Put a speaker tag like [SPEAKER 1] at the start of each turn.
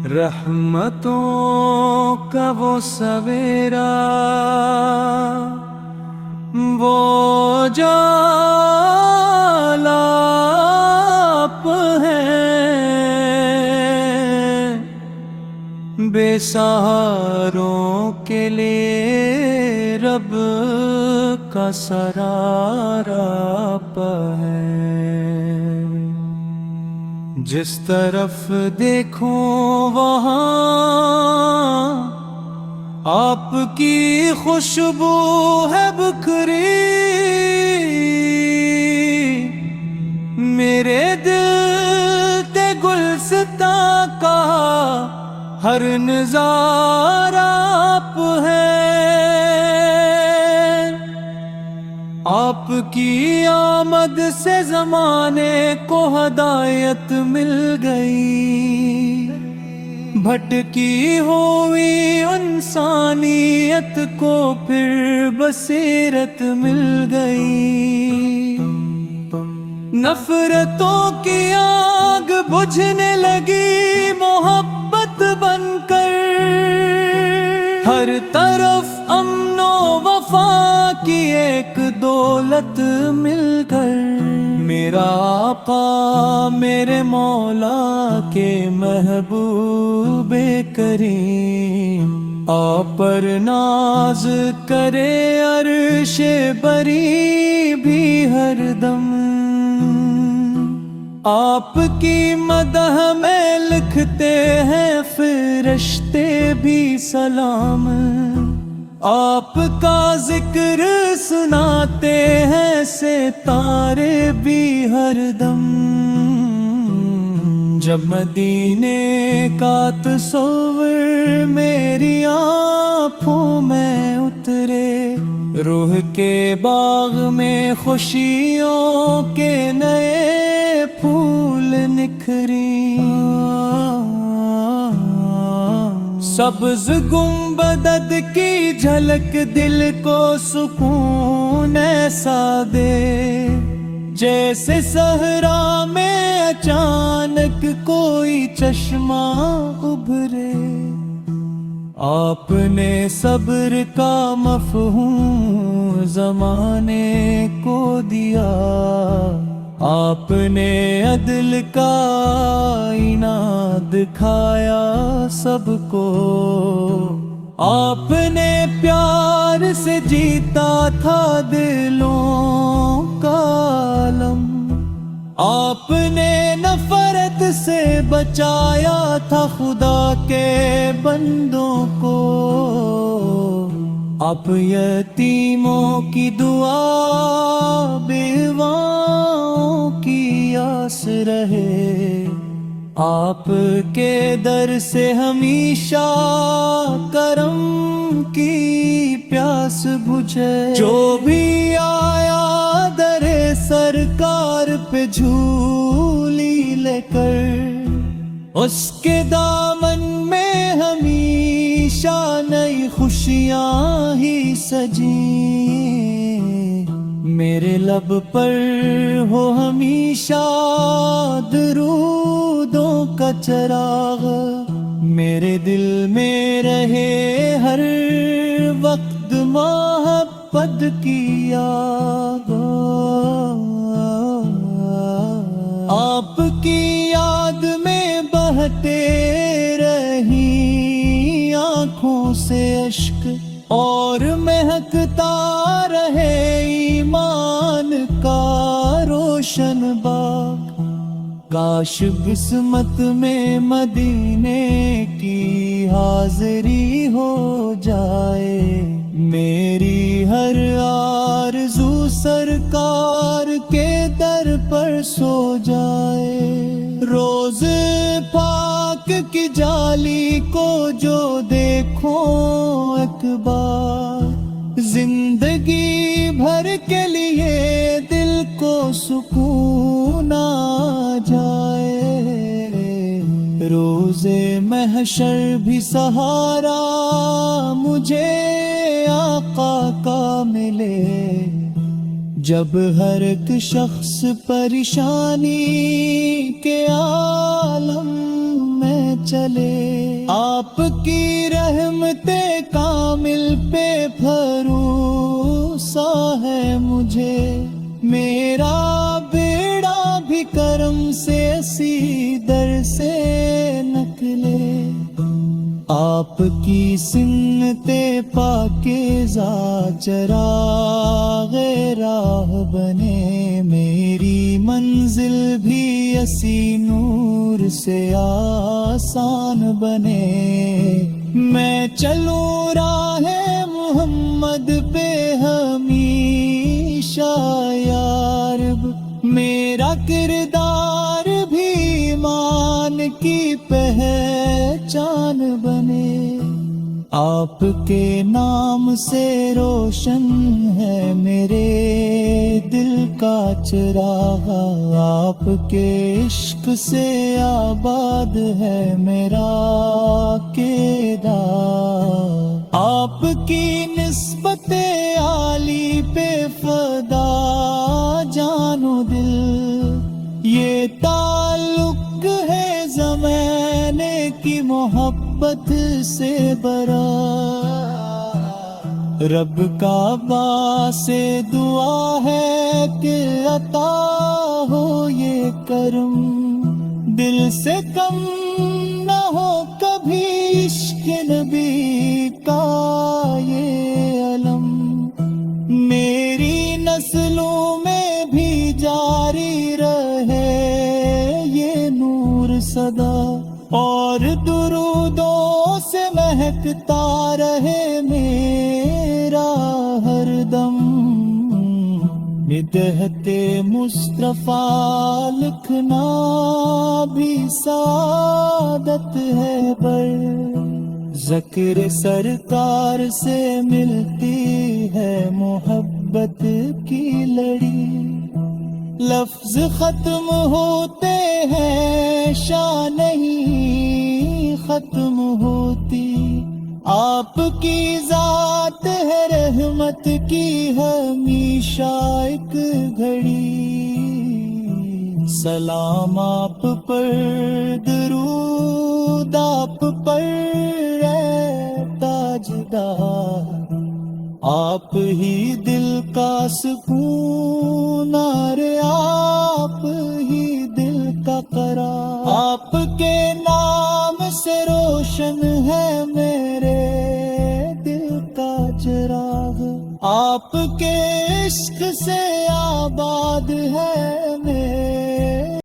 [SPEAKER 1] रहमतों का वो सवेरा, वो जालाप है, बेसहारों के लिए रब का सराराप है। जिस तरफ देखो वहाँ आपकी खुशबू है बिखरी, मेरे दिल ते गुलसिता का हर नजारा आप है। आपकी आमद से ज़माने को हदायत मिल गई, भटकी हुई इंसानियत को फिर बसीरत मिल गई। नफरतों की आग बुझने लगी मोहब्बत बनकर, हर तरफ अमनो वफा की एक दौलत मिलकर। मेरा आका मेरे मौला के महबूबे करीम, आप पर नाज करे अर्शे बरी भी हरदम। आपकी मदह में लिखते हैं फरिश्ते भी सलाम, आपका जिक्र सुनाते हैं सितारे भी हरदम। जब मदीने का तस्वीर मेरी आँखों में उतरे, रूह के बाग में खुशियों के नए फूल निखरी। सब्ज गुंबद की झलक दिल को सुकून ऐसा दे, जैसे सहरा में अचानक कोई चश्मा उभरे। आपने सब्र का मफ़हूम ज़माने को दिया, आपने अदल का आईना दिखाया सबको। आपने प्यार से जीता था दिलों का आलम, आपने नफरत से बचाया था खुदा के बंदों को। आप यतीमों की दुआ बेवाओं की आस रहे, आपके दर से हमेशा करम की प्यास बुझे। जो भी आया दरे सरकार पे झूली लेकर, उसके दामन में हमेशा नई खुशियां ही सजी। मेरे लब पर हो हमेशा दरूदों का चिराग, मेरे दिल में रहे हर वक्त मोहब्बत की याद। आपकी याद में बहते रही आँखों से अश्क, और महकता रहे ईमान का रोशन बाग। काश किस्मत में मदीने की हाजिरी हो जाए, मेरी हर आरज़ू सरकार के दर पर सो जाए। रोज पाक की जाली को जो देखो एक बार, जिंदगी भर के लिए दिल को सुकून आ जाए। रोज़े महशर भी सहारा मुझे आका का मिले, जब हर एक शख्स परेशानी के چلے آپ کی رحمت کامل پہ بھروسہ ہے مجھے میرا بیڑا بھی کرم سے اسی در سے نکلے آپ کی سنت پاکیزہ چراغ راہ بنے میری منزل بھی اسی نور سے آسان بنے میں چلوں راہ محمد پہ ہمیشہ یا رب میرا کردار بھی ایمان کی پہچان بنے آپ کے نام سے روشن ہے میرے دل کا چراغ آپ کے عشق سے آباد ہے میرا کردار آپ کی نسبت عالی پہ فدا جان و دل یہ تعلق ہے زمانے کی محبت سے برا رب کعبہ سے دعا ہے کہ عطا ہو یہ کرم دل سے کم نہ ہو کبھی عشق نبی کا یہ علم میری نسلوں میں بھی جاری رہے یہ نور صدا اور درودوں سے مہکتا رہے میرا ہر دم بدحت مصطفیٰ لکھنا بھی سعادت ہے پر ذکر سرکار سے ملتی ہے محبت کی لڑی لفظ ختم ہوتے ہیں شان نہیں ختم ہوتی آپ کی ذات ہے رحمت کی ہمیشہ ایک گھڑی سلام آپ پر درود آپ پر اے تاجدار آپ ہی دل کا سکون ارے آپ ہی دل کا قرار آپ کے نام سے روشن ہے